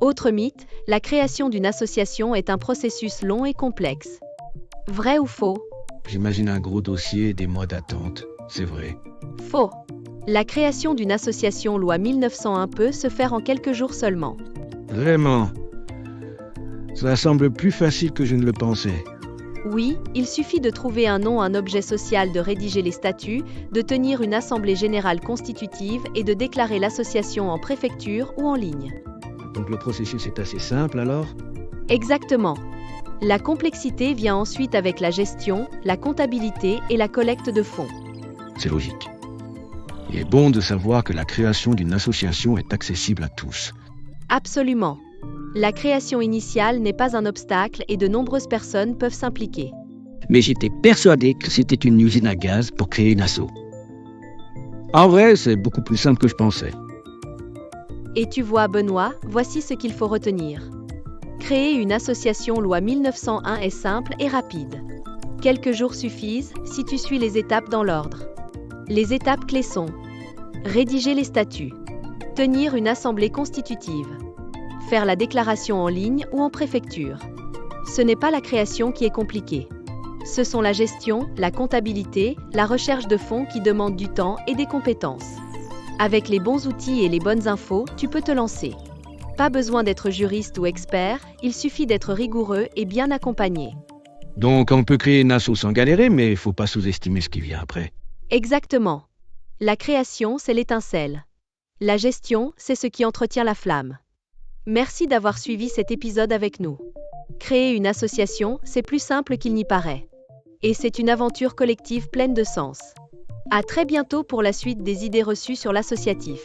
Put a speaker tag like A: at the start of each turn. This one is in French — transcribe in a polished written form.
A: Autre mythe, la création d'une association est un processus long et complexe. Vrai ou faux?
B: J'imagine un gros dossier et des mois d'attente. C'est vrai.
A: Faux. La création d'une association loi 1901 peut se faire en quelques jours seulement.
B: Vraiment. Ça semble plus facile que je ne le pensais.
A: Oui, il suffit de trouver un nom, un objet social, de rédiger les statuts, de tenir une assemblée générale constitutive et de déclarer l'association en préfecture ou en ligne.
B: Donc le processus est assez simple alors?
A: Exactement. La complexité vient ensuite avec la gestion, la comptabilité et la collecte de fonds.
B: C'est logique. Il est bon de savoir que la création d'une association est accessible à tous.
A: Absolument. La création initiale n'est pas un obstacle et de nombreuses personnes peuvent s'impliquer.
B: Mais j'étais persuadé que c'était une usine à gaz pour créer une asso. En vrai, c'est beaucoup plus simple que je pensais.
A: Et tu vois, Benoît, voici ce qu'il faut retenir. Créer une association loi 1901 est simple et rapide. Quelques jours suffisent si tu suis les étapes dans l'ordre. Les étapes clés sont: rédiger les statuts, tenir une assemblée constitutive, faire la déclaration en ligne ou en préfecture. Ce n'est pas la création qui est compliquée. Ce sont la gestion, la comptabilité, la recherche de fonds qui demandent du temps et des compétences. Avec les bons outils et les bonnes infos, tu peux te lancer. Pas besoin d'être juriste ou expert, il suffit d'être rigoureux et bien accompagné.
B: Donc on peut créer une asso sans galérer, mais il faut pas sous-estimer ce qui vient après.
A: Exactement. La création, c'est l'étincelle. La gestion, c'est ce qui entretient la flamme. Merci d'avoir suivi cet épisode avec nous. Créer une association, c'est plus simple qu'il n'y paraît. Et c'est une aventure collective pleine de sens. À très bientôt pour la suite des idées reçues sur l'associatif.